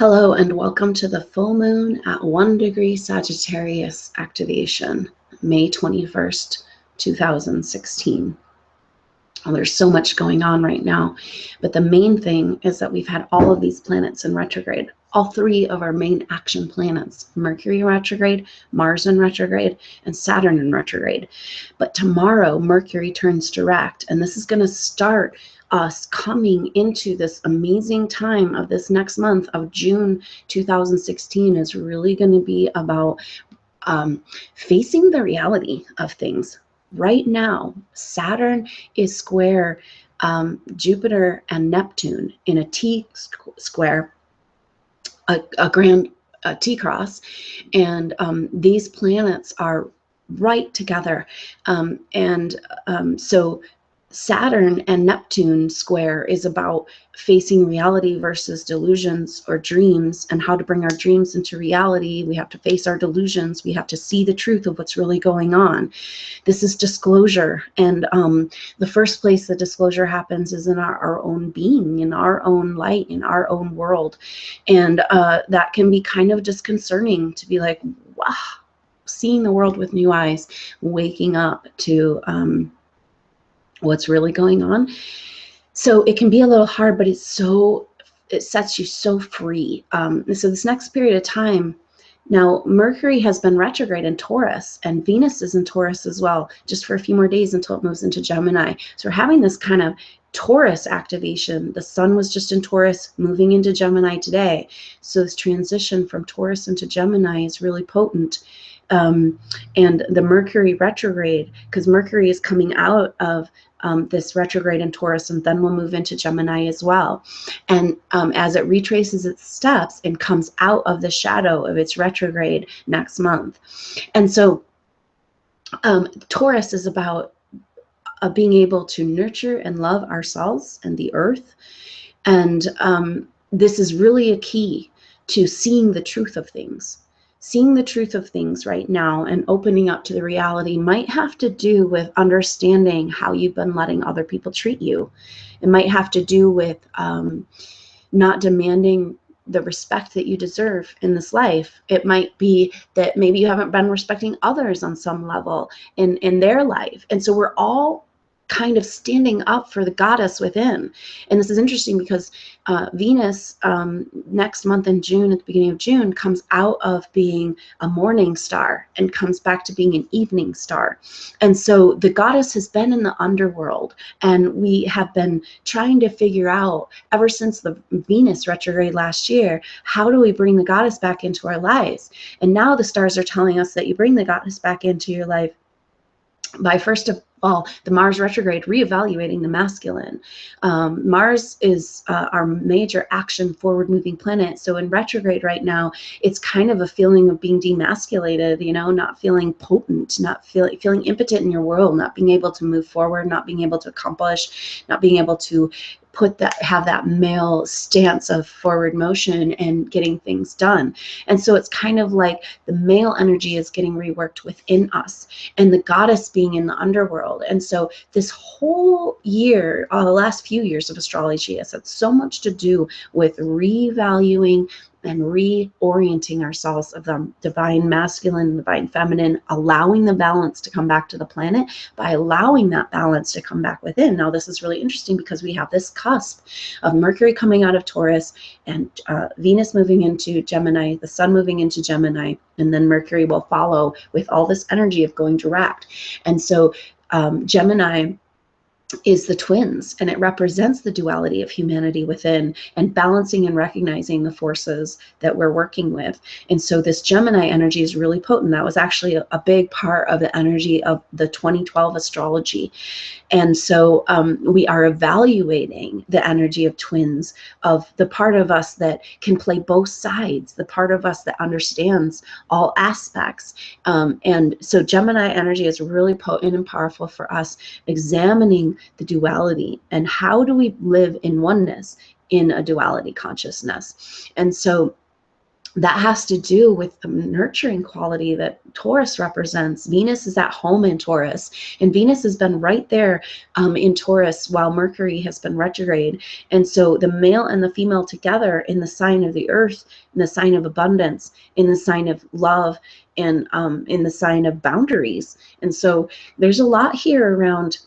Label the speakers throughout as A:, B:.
A: Hello and welcome to the full moon at 1 degree Sagittarius activation, May 21st, 2016. Well, there's so much going on right now, but the main thing is that we've had all of these planets in retrograde. All three of our main action planets, Mercury in retrograde, Mars in retrograde, and Saturn in retrograde. But tomorrow, Mercury turns direct, and this is going to start us coming into this amazing time of this next month of June 2016 is really going to be about facing the reality of things. Right now, Saturn is square Jupiter and Neptune in a T square, a grand T cross, and these planets are right together, so Saturn and Neptune square is about facing reality versus delusions or dreams, and how to bring our dreams into reality. We have to face our delusions. We have to see the truth of what's really going on. This is disclosure, and the first place that disclosure happens is in our own being, in our own light, in our own world. And that can be kind of disconcerting to be like, wow, seeing the world with new eyes, waking up to what's really going on. So it can be a little hard, but it sets you so free. So this next period of time, now Mercury has been retrograde in Taurus, and Venus is in Taurus as well, just for a few more days until it moves into Gemini. So we're having this kind of Taurus activation. The sun was just in Taurus, moving into Gemini today. So this transition from Taurus into Gemini is really potent. And the Mercury retrograde, because Mercury is coming out of this retrograde in Taurus, and then we'll move into Gemini as well. And as it retraces its steps and comes out of the shadow of its retrograde next month. And so Taurus is about being able to nurture and love ourselves and the earth. And this is really a key to seeing the truth of things. Seeing the truth of things right now and opening up to the reality might have to do with understanding how you've been letting other people treat you. It might have to do with not demanding the respect that you deserve in this life. It might be that maybe you haven't been respecting others on some level in their life. And so we're all kind of standing up for the goddess within. And this is interesting because Venus next month in June, at the beginning of June, comes out of being a morning star and comes back to being an evening star. And so the goddess has been in the underworld, and we have been trying to figure out ever since the Venus retrograde last year, how do we bring the goddess back into our lives? And now the stars are telling us that you bring the goddess back into your life by, first of all, the Mars retrograde, reevaluating the masculine. Mars is our major action forward moving planet. So in retrograde right now, it's kind of a feeling of being demasculated, you know, not feeling potent, not feeling impotent in your world, not being able to move forward, not being able to accomplish, not being able to have that male stance of forward motion and getting things done. And so it's kind of like the male energy is getting reworked within us, and the goddess being in the underworld. And so this whole year, the last few years of astrology has had so much to do with revaluing and reorienting ourselves of the divine masculine, divine feminine, allowing the balance to come back to the planet by allowing that balance to come back within. Now, this is really interesting because we have this cusp of Mercury coming out of Taurus and Venus moving into Gemini, the sun moving into Gemini, and then Mercury will follow with all this energy of going direct. And so Gemini is the twins, and it represents the duality of humanity within and balancing and recognizing the forces that we're working with. And so this Gemini energy is really potent. That was actually a big part of the energy of the 2012 astrology. And so we are evaluating the energy of twins, of the part of us that can play both sides, the part of us that understands all aspects. And so Gemini energy is really potent and powerful for us, examining the duality and how do we live in oneness in a duality consciousness. And so that has to do with the nurturing quality that Taurus represents. Venus is at home in Taurus, and Venus has been right there in Taurus while Mercury has been retrograde. And so the male and the female together in the sign of the earth, in the sign of abundance, in the sign of love, and in the sign of boundaries. And so there's a lot here around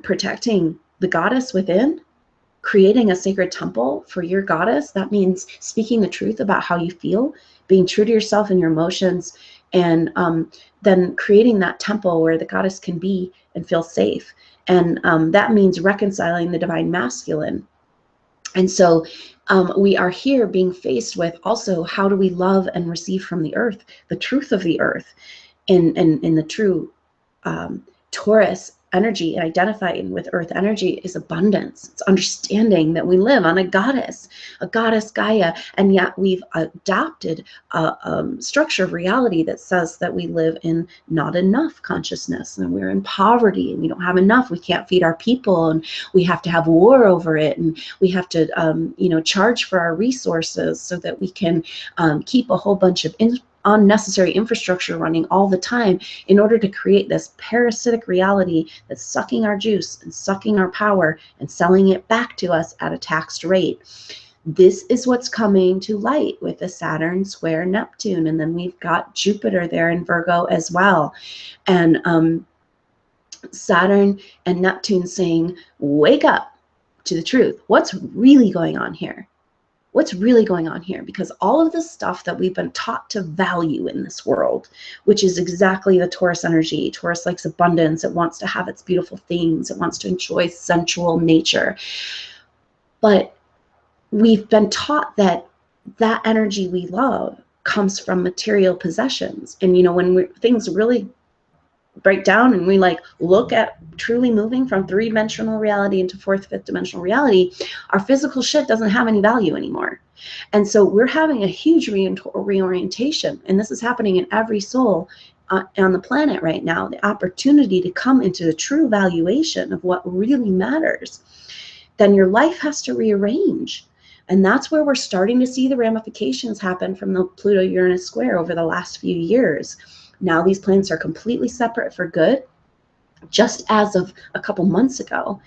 A: protecting the goddess within, creating a sacred temple for your goddess. That means speaking the truth about how you feel, being true to yourself and your emotions, and then creating that temple where the goddess can be and feel safe. And that means reconciling the divine masculine. And so we are here being faced with also, how do we love and receive from the earth, the truth of the earth, in the true Taurus energy, and identifying with earth energy is abundance. It's understanding that we live on a goddess Gaia, and yet we've adopted a structure of reality that says that we live in not enough consciousness, and we're in poverty, and we don't have enough. We can't feed our people, and we have to have war over it, and we have to charge for our resources so that we can keep a whole bunch of unnecessary infrastructure running all the time in order to create this parasitic reality that's sucking our juice and sucking our power and selling it back to us at a taxed rate. This is what's coming to light with the Saturn square Neptune. And then we've got Jupiter there in Virgo as well. And Saturn and Neptune saying, wake up to the truth. What's really going on here? What's really going on here? Because all of the stuff that we've been taught to value in this world, which is exactly the Taurus energy. Taurus likes abundance. It wants to have its beautiful things. It wants to enjoy sensual nature. But we've been taught that that energy we love comes from material possessions. And, when things really break down and we look at truly moving from three-dimensional reality into fourth, fifth dimensional reality, our physical shit doesn't have any value anymore. And so we're having a huge reorientation, and this is happening in every soul on the planet right now, the opportunity to come into the true valuation of what really matters. Then your life has to rearrange. And that's where we're starting to see the ramifications happen from the Pluto-Uranus square over the last few years. Now these planets are completely separate for good, just as of a couple months ago.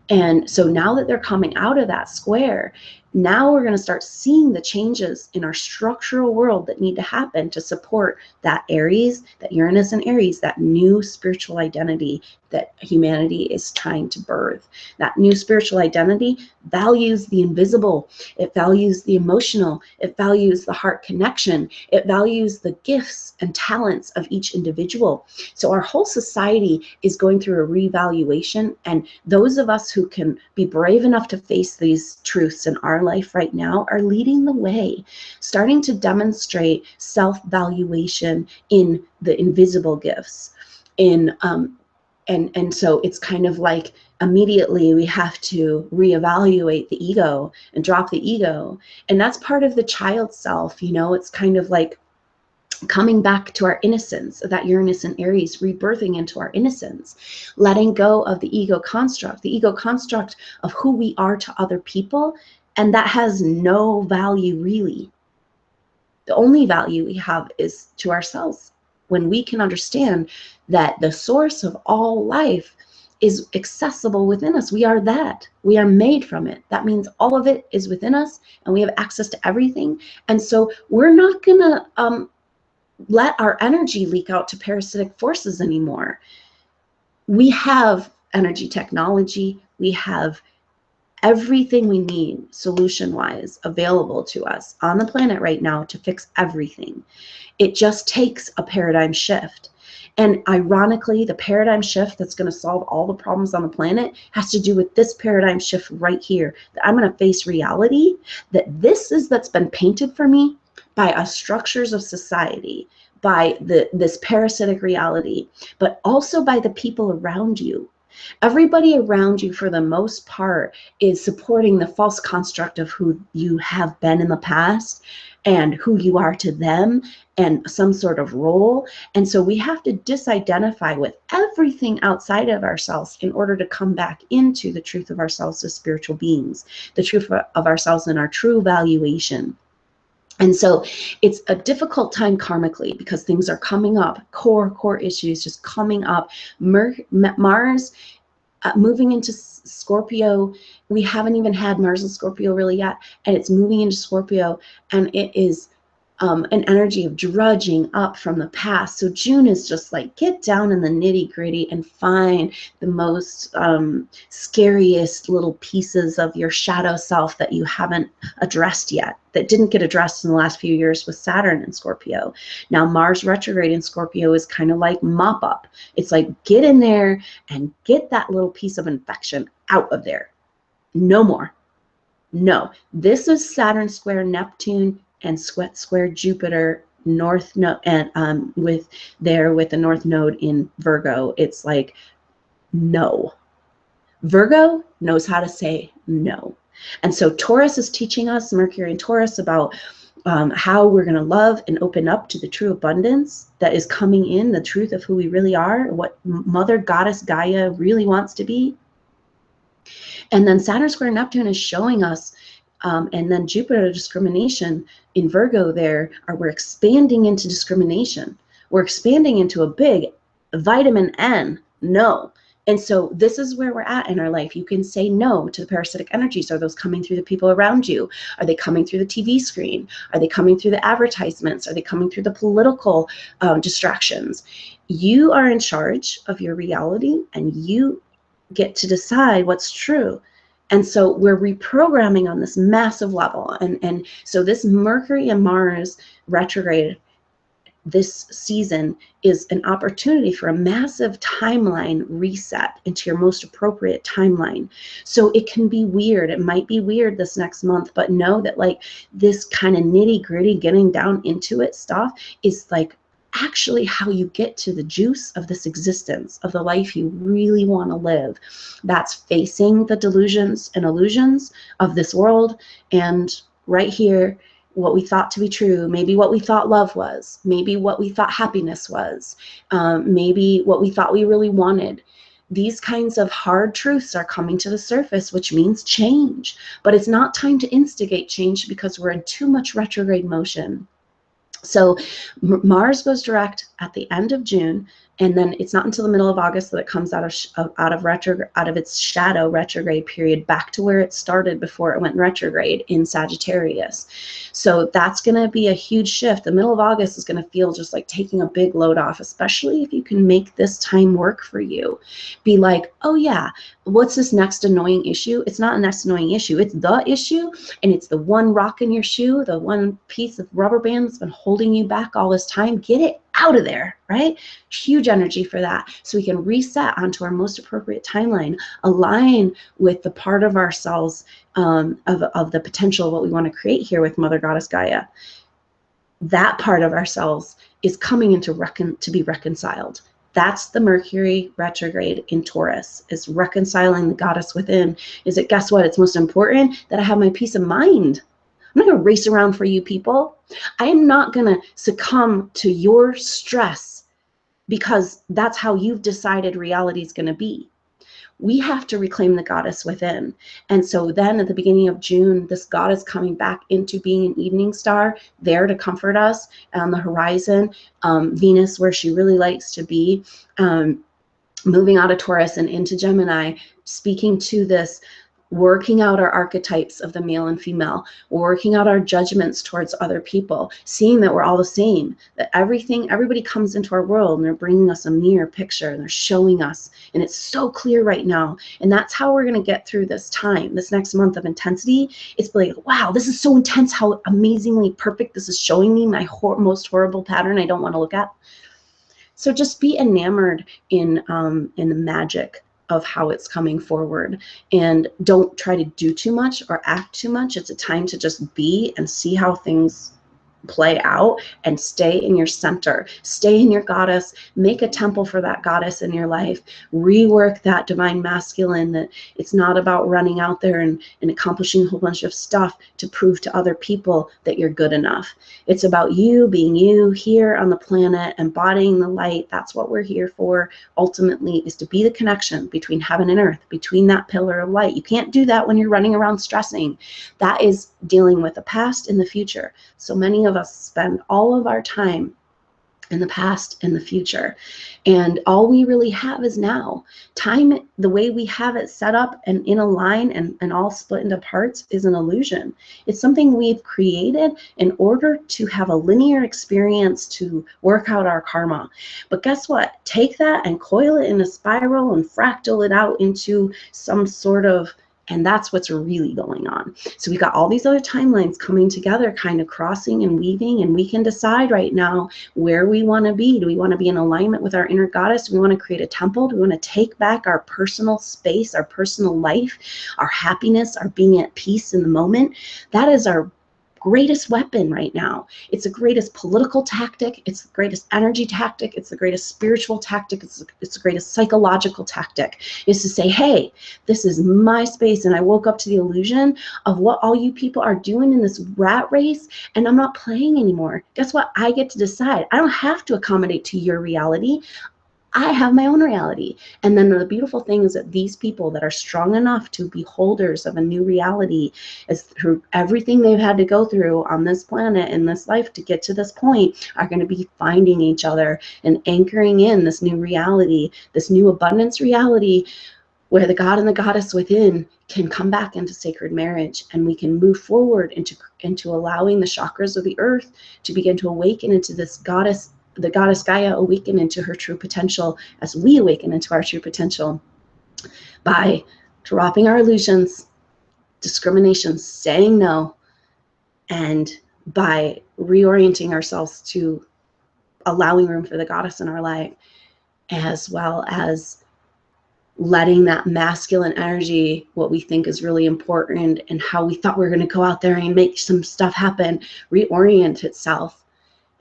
A: And so now that they're coming out of that square, now we're going to start seeing the changes in our structural world that need to happen to support that Aries, that Uranus and Aries, that new spiritual identity that humanity is trying to birth. That new spiritual identity values the invisible. It values the emotional. It values the heart connection. It values the gifts and talents of each individual. So our whole society is going through a reevaluation, and those of us who can be brave enough to face these truths in our life right now are leading the way, starting to demonstrate self-valuation in the invisible gifts. And so it's kind of like immediately we have to reevaluate the ego and drop the ego. And that's part of the child self, it's kind of like coming back to our innocence, that Uranus and Aries, rebirthing into our innocence, letting go of the ego construct of who we are to other people. And that has no value really. The only value we have is to ourselves. When we can understand that the source of all life is accessible within us. We are that. We are made from it. That means all of it is within us and we have access to everything. And so we're not going to let our energy leak out to parasitic forces anymore. We have energy technology. We have everything we need solution-wise available to us on the planet right now to fix everything. It just takes a paradigm shift. And ironically, the paradigm shift that's going to solve all the problems on the planet has to do with this paradigm shift right here. That I'm going to face reality that that's been painted for me by us structures of society, by this parasitic reality, but also by the people around you. Everybody around you, for the most part, is supporting the false construct of who you have been in the past and who you are to them and some sort of role. And so we have to disidentify with everything outside of ourselves in order to come back into the truth of ourselves as spiritual beings, the truth of ourselves and our true valuation. And so it's a difficult time karmically because things are coming up, core issues just coming up. Mars moving into Scorpio. We haven't even had Mars in Scorpio really yet, and it's moving into Scorpio, and it is an energy of drudging up from the past. So June is just like, get down in the nitty gritty and find the most scariest little pieces of your shadow self that you haven't addressed yet, that didn't get addressed in the last few years with Saturn in Scorpio. Now Mars retrograde in Scorpio is kind of like mop up. It's like, get in there and get that little piece of infection out of there. No more. No, this is Saturn square Neptune and square Jupiter north node, and with the north node in Virgo. It's like, no. Virgo knows how to say no. And so Taurus is teaching us, Mercury and Taurus, about how we're going to love and open up to the true abundance that is coming in, the truth of who we really are, what Mother Goddess Gaia really wants to be. And then Saturn square Neptune is showing us, and then Jupiter discrimination in Virgo there, we're expanding into discrimination. We're expanding into a big vitamin N, no. And so this is where we're at in our life. You can say no to the parasitic energies. Are those coming through the people around you? Are they coming through the TV screen? Are they coming through the advertisements? Are they coming through the political distractions? You are in charge of your reality, and you get to decide what's true. And so we're reprogramming on this massive level. And so this Mercury and Mars retrograde this season is an opportunity for a massive timeline reset into your most appropriate timeline. So it can be weird. It might be weird this next month, but know that like this kind of nitty gritty, getting down into it stuff is like actually how you get to the juice of this existence, of the life you really want to live. That's facing the delusions and illusions of this world, and right here, what we thought to be true, maybe what we thought love was, maybe what we thought happiness was, maybe what we thought we really wanted. These kinds of hard truths are coming to the surface, which means change. But it's not time to instigate change because we're in too much retrograde motion. So Mars goes direct at the end of June, and then it's not until the middle of August that it comes out of its shadow retrograde period back to where it started before it went retrograde in Sagittarius. So that's going to be a huge shift. The middle of August is going to feel just like taking a big load off, especially if you can make this time work for you. Be like, oh yeah, what's this next annoying issue? It's not a next annoying issue. It's the issue, and it's the one rock in your shoe, the one piece of rubber band that's been holding you back all this time. Get it out of there, right? Huge energy for that. So we can reset onto our most appropriate timeline, align with the part of ourselves of the potential of what we want to create here with Mother Goddess Gaia. That part of ourselves is coming into to be reconciled. That's the Mercury retrograde in Taurus, is reconciling the goddess within. Is it, guess what? It's most important that I have my peace of mind. I'm not going to race around for you people. I am not going to succumb to your stress because that's how you've decided reality is going to be. We have to reclaim the goddess within. And so then at the beginning of June, this goddess coming back into being an evening star, there to comfort us on the horizon, Venus, where she really likes to be, moving out of Taurus and into Gemini, speaking to this, working out our archetypes of the male and female, working out our judgments towards other people, seeing that we're all the same, that everybody comes into our world and they're bringing us a mirror picture and they're showing us, and it's so clear right now. And that's how we're going to get through this time, this next month of intensity. It's like, wow, this is so intense, how amazingly perfect this is showing me my most horrible pattern I don't want to look at. So just be enamored in the magic of how it's coming forward, and don't try to do too much or act too much. It's a time to just be and see how things play out, and stay in your center, stay in your goddess, make a temple for that goddess in your life, rework that divine masculine, that it's not about running out there and accomplishing a whole bunch of stuff to prove to other people that you're good enough. It's about you being you here on the planet, embodying the light. That's what we're here for. Ultimately, is to be the connection between heaven and earth, between that pillar of light. You can't do that when you're running around stressing. That is dealing with the past and the future. So many of us spend all of our time in the past and the future, and all we really have is now. Time, the way we have it set up and in a line and all split into parts, is an illusion. It's something we've created in order to have a linear experience to work out our karma. But guess what? Take that and coil it in a spiral and fractal it out into some sort of, and that's what's really going on. So we've got all these other timelines coming together, kind of crossing and weaving, and we can decide right now where we want to be. Do we want to be in alignment with our inner goddess? Do we want to create a temple? Do we want to take back our personal space, our personal life, our happiness, our being at peace in the moment? That is our greatest weapon right now. It's the greatest political tactic. It's the greatest energy tactic. It's the greatest spiritual tactic. It's the greatest psychological tactic, is to say, hey, this is my space, and I woke up to the illusion of what all you people are doing in this rat race, and I'm not playing anymore. Guess what? I get to decide. I don't have to accommodate to your reality. I have my own reality. And then the beautiful thing is that these people that are strong enough to be holders of a new reality, is through everything they've had to go through on this planet in this life to get to this point, are going to be finding each other and anchoring in this new reality, this new abundance reality, where the God and the goddess within can come back into sacred marriage, and we can move forward into allowing the chakras of the earth to begin to awaken into this goddess, the goddess Gaia, awaken into her true potential as we awaken into our true potential by dropping our illusions, discrimination, saying no, and by reorienting ourselves to allowing room for the goddess in our life, as well as letting that masculine energy, what we think is really important and how we thought we were going to go out there and make some stuff happen, reorient itself.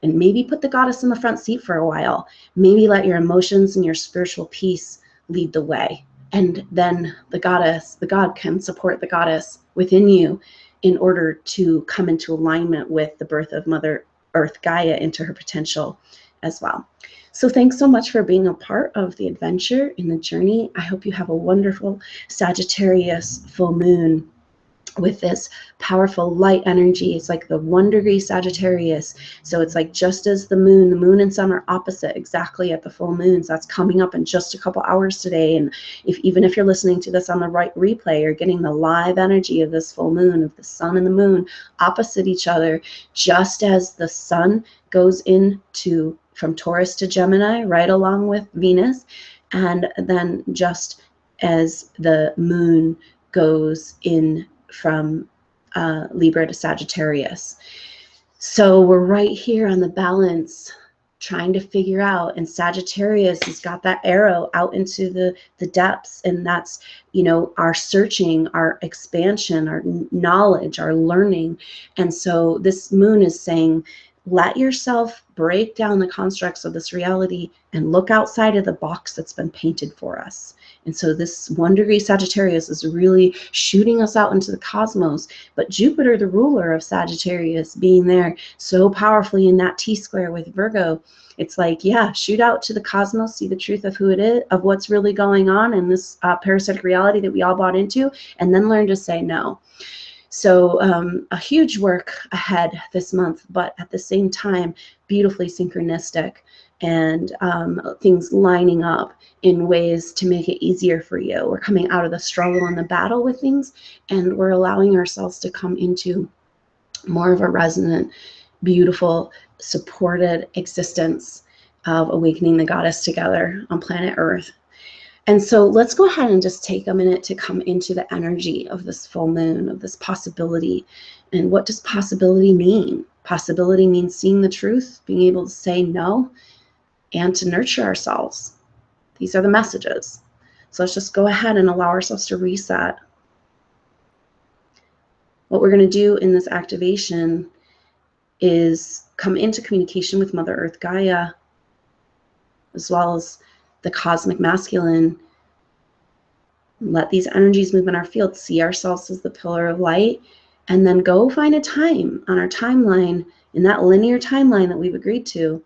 A: And maybe put the goddess in the front seat for a while. Maybe let your emotions and your spiritual peace lead the way. And then the goddess, the God, can support the goddess within you in order to come into alignment with the birth of Mother Earth Gaia into her potential as well. So thanks so much for being a part of the adventure in the journey. I hope you have a wonderful Sagittarius full moon with this powerful light energy. It's like the 1 degree Sagittarius. So it's like just as the moon and sun are opposite exactly at the full moons. That's coming up in just a couple hours today. And even if you're listening to this on the right replay, you're getting the live energy of this full moon, of the sun and the moon opposite each other, just as the sun goes into from Taurus to Gemini, right along with Venus. And then just as the moon goes in from Libra to Sagittarius. So we're right here on the balance, trying to figure out, and Sagittarius has got that arrow out into the depths, and that's, you know, our searching, our expansion, our knowledge, our learning. And so this moon is saying, let yourself break down the constructs of this reality and look outside of the box that's been painted for us. And so this 1 degree Sagittarius is really shooting us out into the cosmos. But Jupiter, the ruler of Sagittarius, being there so powerfully in that T-square with Virgo, it's like, yeah, shoot out to the cosmos, see the truth of who it is, of what's really going on in this parasitic reality that we all bought into, and then learn to say no. So a huge work ahead this month, but at the same time, beautifully synchronistic, and things lining up in ways to make it easier for you. We're coming out of the struggle and the battle with things, and we're allowing ourselves to come into more of a resonant, beautiful, supported existence of awakening the goddess together on planet Earth. And so let's go ahead and just take a minute to come into the energy of this full moon, of this possibility. And what does possibility mean? Possibility means seeing the truth, being able to say no, and to nurture ourselves. These are the messages. So let's just go ahead and allow ourselves to reset. What we're going to do in this activation is come into communication with Mother Earth Gaia, as well as the cosmic masculine. Let these energies move in our field, see ourselves as the pillar of light, and then go find a time on our timeline, in that linear timeline that we've agreed to,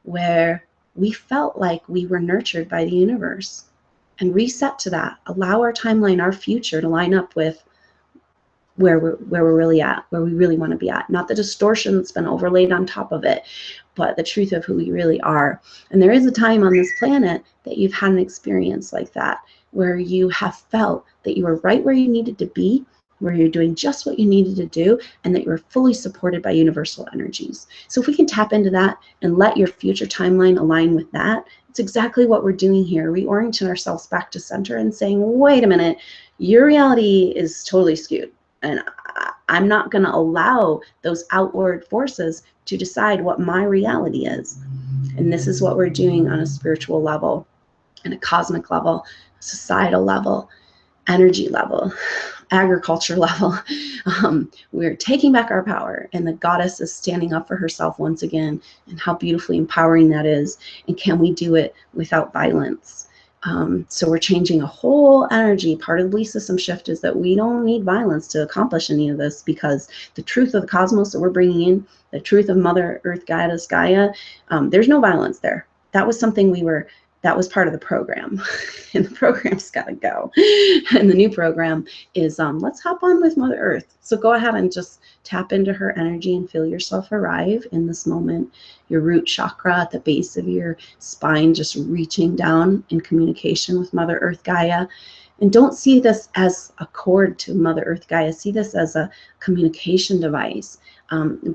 A: where we felt like we were nurtured by the universe, and reset to that. Allow our timeline, our future, to line up with where we're really at, where we really want to be at. Not the distortion that's been overlaid on top of it, but the truth of who we really are. And there is a time on this planet that you've had an experience like that, where you have felt that you were right where you needed to be, where you're doing just what you needed to do, and that you're fully supported by universal energies. So if we can tap into that and let your future timeline align with that, it's exactly what we're doing here, reorienting ourselves back to center and saying, wait a minute, your reality is totally skewed. And I'm not going to allow those outward forces to decide what my reality is. And this is what we're doing on a spiritual level, and a cosmic level, societal level, energy level, agriculture level. We're taking back our power, and the goddess is standing up for herself once again, and how beautifully empowering that is. And can we do it without violence? So we're changing a whole energy. Part of the belief system shift is that we don't need violence to accomplish any of this, because the truth of the cosmos that we're bringing in, the truth of Mother Earth Goddess Gaia, there's no violence there. That was something that was part of the program, and the program's got to go. And the new program is let's hop on with Mother Earth. So go ahead and just tap into her energy and feel yourself arrive in this moment. Your root chakra at the base of your spine, just reaching down in communication with Mother Earth Gaia. And don't see this as a cord to Mother Earth Gaia. See this as a communication device.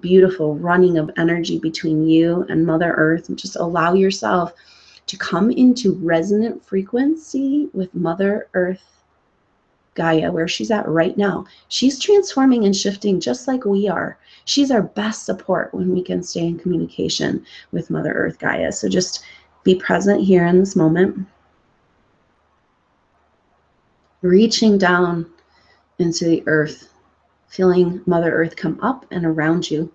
A: Beautiful running of energy between you and Mother Earth. And just allow yourself to come into resonant frequency with Mother Earth Gaia, where she's at right now. She's transforming and shifting just like we are. She's our best support when we can stay in communication with Mother Earth Gaia. So just be present here in this moment. Reaching down into the earth, feeling Mother Earth come up and around you.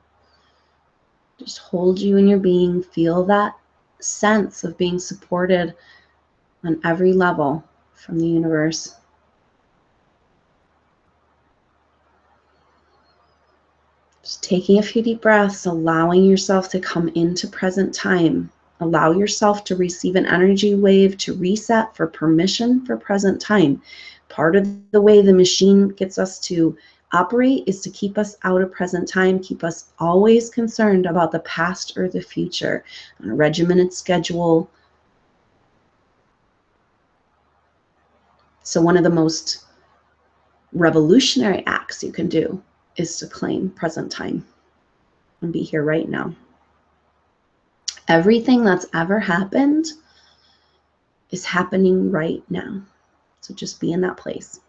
A: Just hold you in your being. Feel that sense of being supported on every level from the universe. Just taking a few deep breaths, allowing yourself to come into present time. Allow yourself to receive an energy wave to reset for permission for present time. Part of the way the machine gets us to operate is to keep us out of present time, keep us always concerned about the past or the future on a regimented schedule. So one of the most revolutionary acts you can do is to claim present time and be here right now. Everything that's ever happened is happening right now. So just be in that place.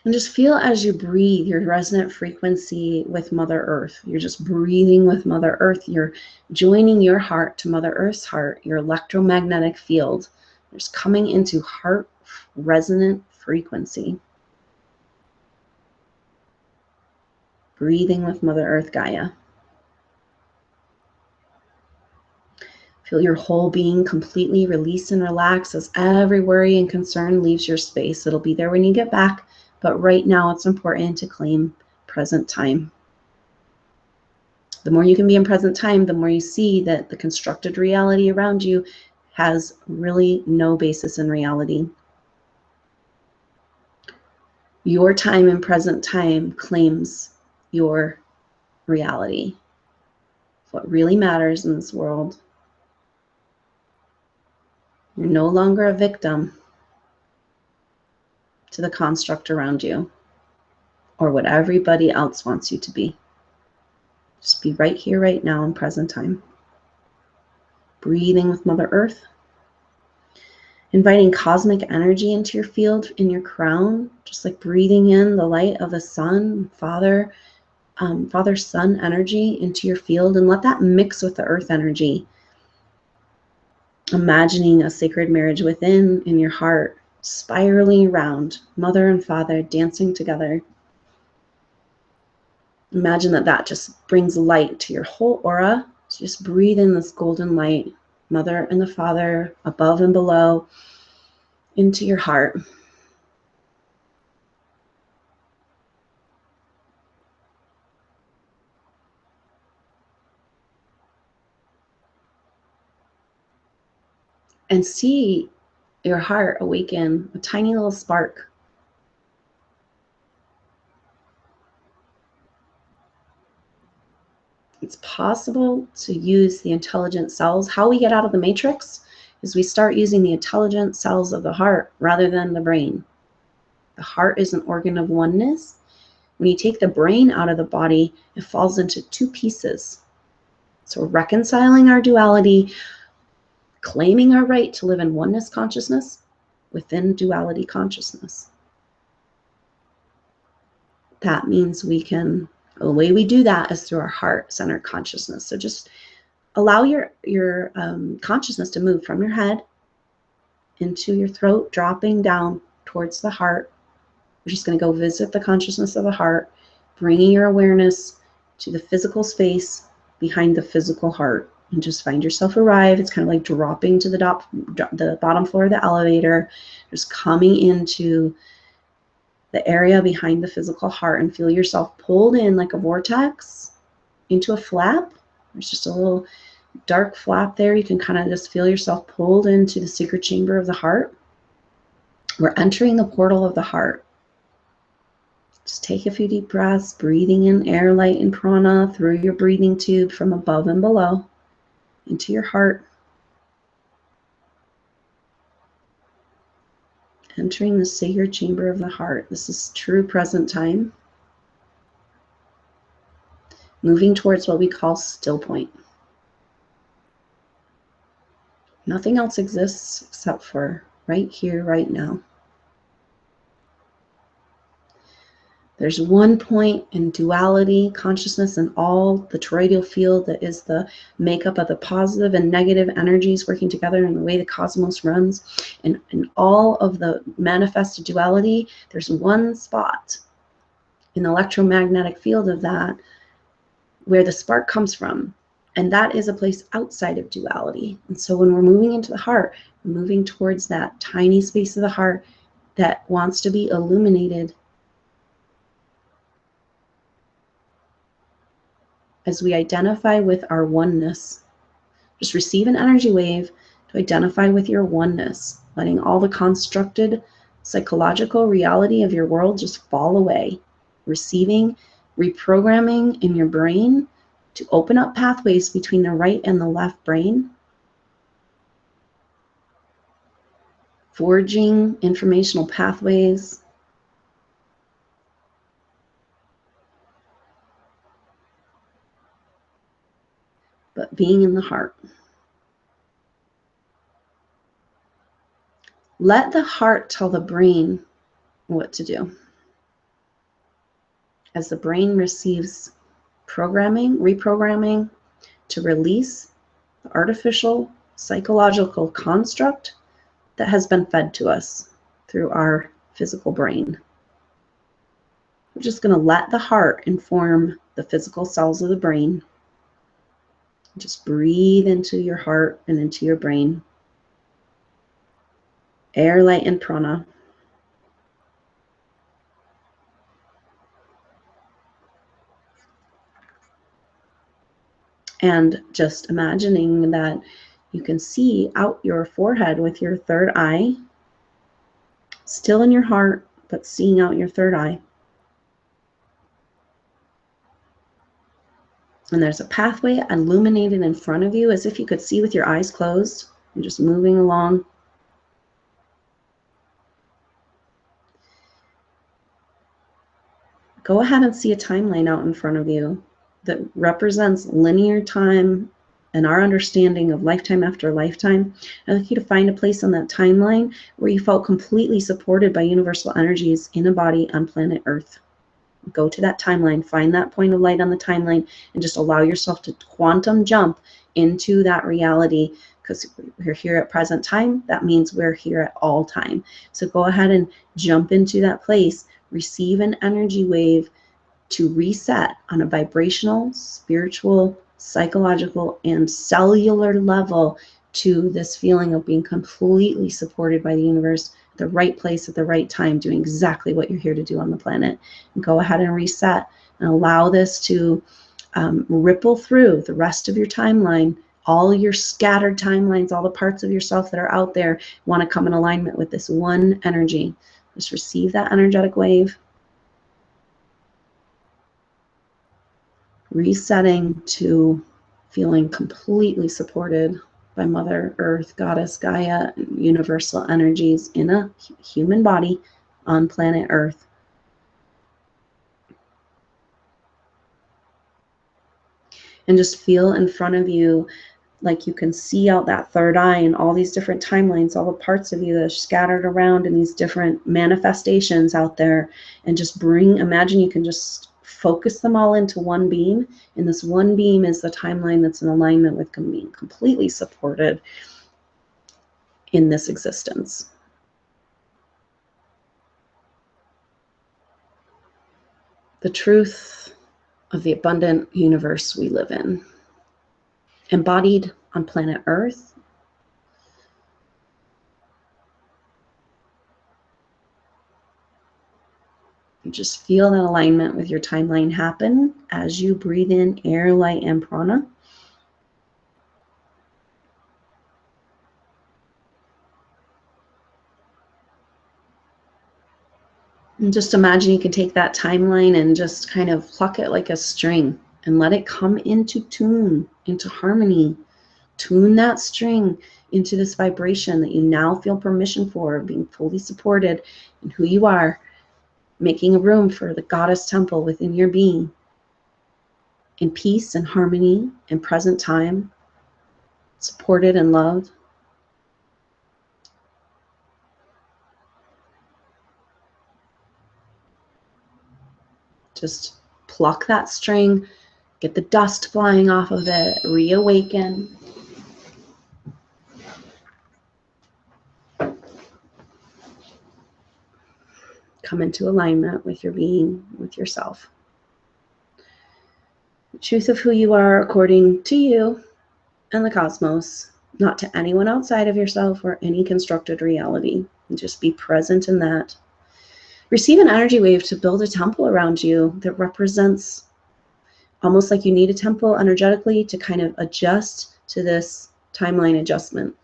A: And just feel as you breathe your resonant frequency with Mother Earth. You're just breathing with Mother Earth. You're joining your heart to Mother Earth's heart, your electromagnetic field. You're just coming into heart resonant frequency. Breathing with Mother Earth Gaia. Feel your whole being completely release and relax as every worry and concern leaves your space. It'll be there when you get back. But right now, it's important to claim present time. The more you can be in present time, the more you see that the constructed reality around you has really no basis in reality. Your time in present time claims your reality. What really matters in this world. You're no longer a victim to the construct around you or what everybody else wants you to be. Just be right here, right now in present time. Breathing with Mother Earth. Inviting cosmic energy into your field, in your crown, just like breathing in the light of the sun, Father, Father-Son energy into your field and let that mix with the earth energy. Imagining a sacred marriage within in your heart, spiraling around, mother and father dancing together. Imagine that just brings light to your whole aura. So just breathe in this golden light, mother and the father, above and below, into your heart. And see your heart awaken a tiny little spark. It's possible to use the intelligent cells. How we get out of the matrix is we start using the intelligent cells of the heart rather than the brain. The heart is an organ of oneness. When you take the brain out of the body, it falls into two pieces. So reconciling our duality, claiming our right to live in oneness consciousness within duality consciousness. That means the way we do that is through our heart-centered consciousness. So just allow your consciousness to move from your head into your throat, dropping down towards the heart. We're just going to go visit the consciousness of the heart, bringing your awareness to the physical space behind the physical heart. And just find yourself arrive. It's kind of like dropping to the bottom floor of the elevator, just coming into the area behind the physical heart and feel yourself pulled in like a vortex into a flap. There's just a little dark flap there. You can kind of just feel yourself pulled into the secret chamber of the heart. We're entering the portal of the heart. Just take a few deep breaths, breathing in air, light, and prana through your breathing tube from above and below into your heart. Entering the sacred chamber of the heart. This is true present time. Moving towards what we call still point. Nothing else exists except for right here, right now. There's one point in duality consciousness and all the toroidal field that is the makeup of the positive and negative energies working together in the way the cosmos runs. And in all of the manifested duality, there's one spot in the electromagnetic field of that where the spark comes from. And that is a place outside of duality. And so when we're moving into the heart, we're moving towards that tiny space of the heart that wants to be illuminated as we identify with our oneness. Just receive an energy wave to identify with your oneness, letting all the constructed psychological reality of your world just fall away. Receiving, reprogramming in your brain to open up pathways between the right and the left brain. Forging informational pathways. But being in the heart. Let the heart tell the brain what to do. As the brain receives programming, reprogramming to release the artificial psychological construct that has been fed to us through our physical brain. We're just going to let the heart inform the physical cells of the brain. Just breathe into your heart and into your brain. Air, light, and prana. And just imagining that you can see out your forehead with your third eye, still in your heart, but seeing out your third eye. And there's a pathway illuminated in front of you as if you could see with your eyes closed and just moving along. Go ahead and see a timeline out in front of you that represents linear time and our understanding of lifetime after lifetime. I'd like you to find a place on that timeline where you felt completely supported by universal energies in a body on planet Earth. Go to that timeline, find that point of light on the timeline, and just allow yourself to quantum jump into that reality, because we're here at present time. That means we're here at all time. So go ahead and jump into that place, receive an energy wave to reset on a vibrational, spiritual, psychological, and cellular level to this feeling of being completely supported by the universe, at the right place at the right time, doing exactly what you're here to do on the planet. And go ahead and reset and allow this to ripple through the rest of your timeline, all your scattered timelines, all the parts of yourself that are out there want to come in alignment with this one energy. Just receive that energetic wave, resetting to feeling completely supported by Mother Earth, Goddess Gaia, and universal energies in a human body on planet Earth. And just feel in front of you, like you can see out that third eye and all these different timelines, all the parts of you that are scattered around in these different manifestations out there. And just imagine you can just focus them all into one beam. And this one beam is the timeline that's in alignment with being completely supported in this existence. The truth of the abundant universe we live in, embodied on planet Earth, and just feel that alignment with your timeline happen as you breathe in air, light, and prana. And just imagine you can take that timeline and just kind of pluck it like a string and let it come into tune, into harmony. Tune that string into this vibration that you now feel permission for, being fully supported in who you are, making a room for the goddess temple within your being, in peace and harmony in present time, supported and loved. Just pluck that string, get the dust flying off of it, reawaken. Come into alignment with your being, with yourself. The truth of who you are according to you and the cosmos, not to anyone outside of yourself or any constructed reality. And just be present in that. Receive an energy wave to build a temple around you that represents, almost like you need a temple energetically to kind of adjust to this timeline adjustment,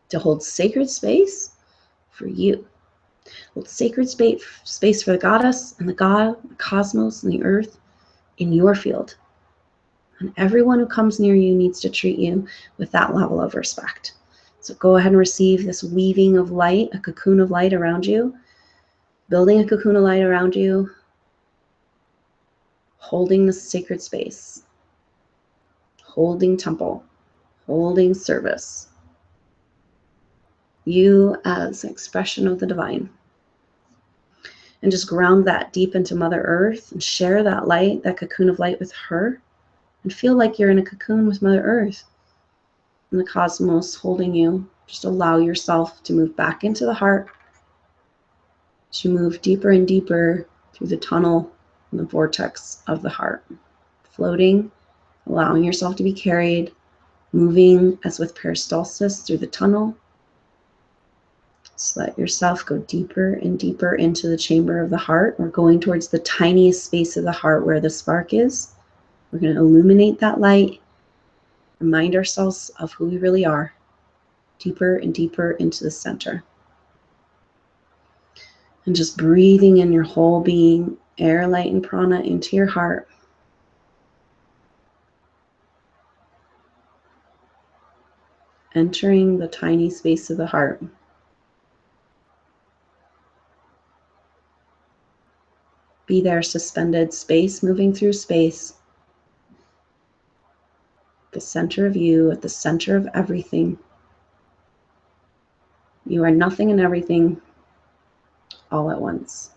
A: to hold sacred space for you. Hold sacred space for the goddess and the god, the cosmos and the earth in your field. And everyone who comes near you needs to treat you with that level of respect. So go ahead and receive this weaving of light, a cocoon of light around you, building a cocoon of light around you, holding the sacred space, holding temple, holding service. You as an expression of the divine. And just ground that deep into Mother Earth and share that light, that cocoon of light with her. And feel like you're in a cocoon with Mother Earth and the cosmos holding you. Just allow yourself to move back into the heart, as you move deeper and deeper through the tunnel and the vortex of the heart. Floating, allowing yourself to be carried, moving as with peristalsis through the tunnel. Just let yourself go deeper and deeper into the chamber of the heart. We're going towards the tiniest space of the heart where the spark is. We're going to illuminate that light, remind ourselves of who we really are, deeper and deeper into the center. And just breathing in your whole being, air, light, and prana into your heart. Entering the tiny space of the heart. Be there, suspended, space moving through space. The center of you, at the center of everything. You are nothing and everything all at once.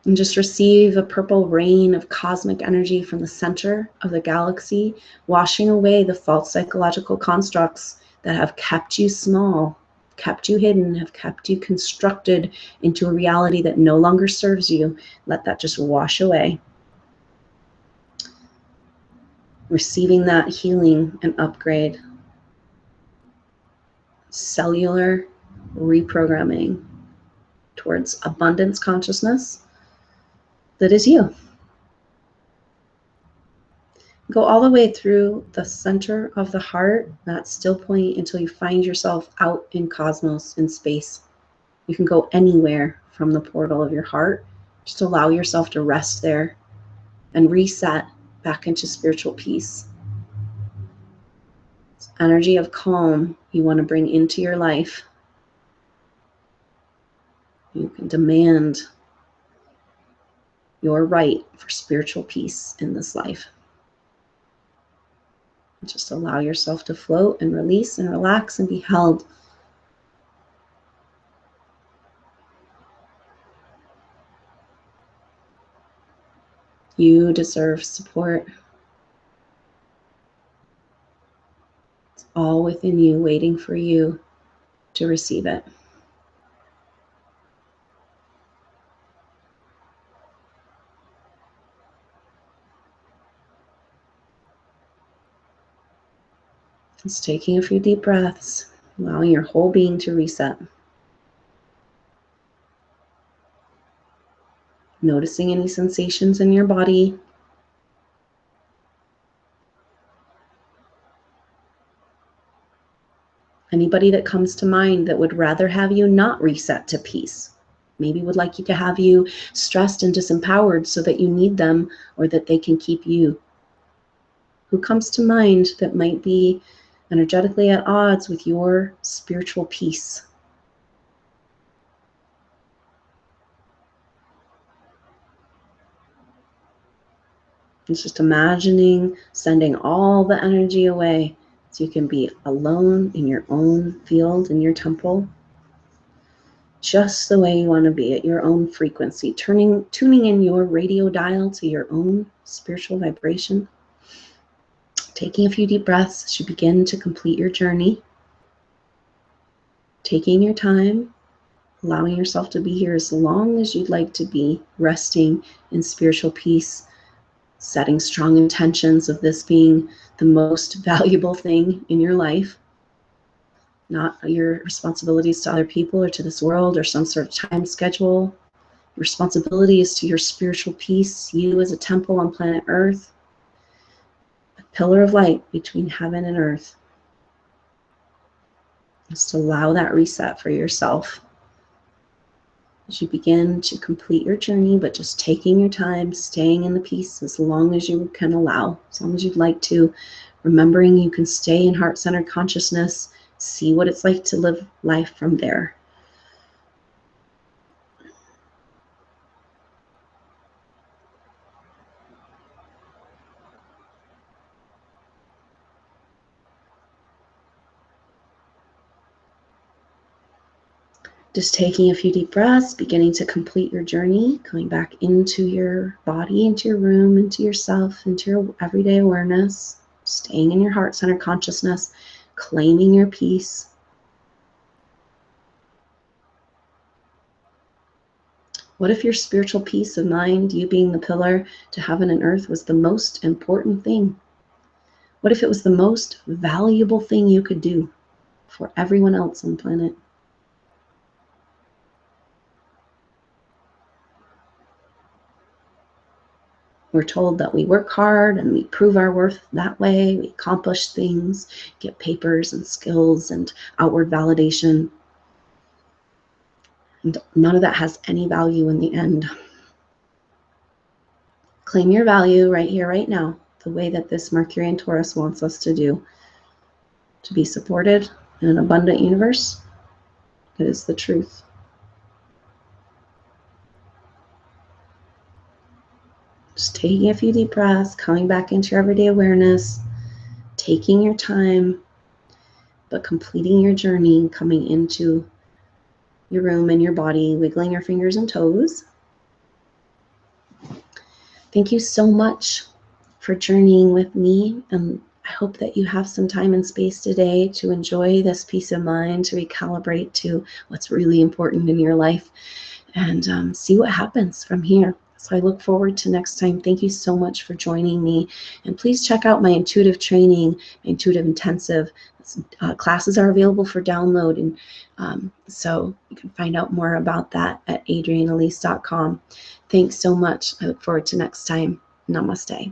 A: And just receive a purple rain of cosmic energy from the center of the galaxy, washing away the false psychological constructs that have kept you small, kept you hidden, have kept you constructed into a reality that no longer serves you. Let that just wash away. Receiving that healing and upgrade. Cellular reprogramming towards abundance consciousness that is you. Go all the way through the center of the heart, that still point, until you find yourself out in cosmos, in space. You can go anywhere from the portal of your heart. Just allow yourself to rest there and reset back into spiritual peace. This energy of calm you want to bring into your life. You can demand your right for spiritual peace in this life. Just allow yourself to float and release and relax and be held. You deserve support. It's all within you, waiting for you to receive it. Just taking a few deep breaths, allowing your whole being to reset. Noticing any sensations in your body. Anybody that comes to mind that would rather have you not reset to peace. Maybe would like you to have you stressed and disempowered so that you need them or that they can keep you. Who comes to mind that might be energetically at odds with your spiritual peace? It's just imagining sending all the energy away so you can be alone in your own field, in your temple, just the way you want to be, at your own frequency, tuning in your radio dial to your own spiritual vibration. Taking a few deep breaths as you begin to complete your journey. Taking your time, allowing yourself to be here as long as you'd like to be, resting in spiritual peace, setting strong intentions of this being the most valuable thing in your life, not your responsibilities to other people or to this world or some sort of time schedule. Responsibility is to your spiritual peace, you as a temple on planet Earth, a pillar of light between heaven and earth. Just allow that reset for yourself as you begin to complete your journey, but just taking your time, staying in the peace as long as you can allow, as long as you'd like to, remembering you can stay in heart-centered consciousness, see what it's like to live life from there. Just taking a few deep breaths, beginning to complete your journey, coming back into your body, into your room, into yourself, into your everyday awareness, staying in your heart-centered consciousness, claiming your peace. What if your spiritual peace of mind, you being the pillar to heaven and earth, was the most important thing? What if it was the most valuable thing you could do for everyone else on the planet? We're told that we work hard and we prove our worth that way. We accomplish things, get papers and skills and outward validation. And none of that has any value in the end. Claim your value right here, right now, the way that this Mercury and Taurus wants us to do. To be supported in an abundant universe. It is the truth. Just taking a few deep breaths, coming back into your everyday awareness, taking your time, but completing your journey, coming into your room and your body, wiggling your fingers and toes. Thank you so much for journeying with me, and I hope that you have some time and space today to enjoy this peace of mind, to recalibrate to what's really important in your life, and see what happens from here. So I look forward to next time. Thank you so much for joining me. And please check out my intuitive training, my intuitive intensive. Classes are available for download. And so you can find out more about that at adrianelise.com. Thanks so much. I look forward to next time. Namaste.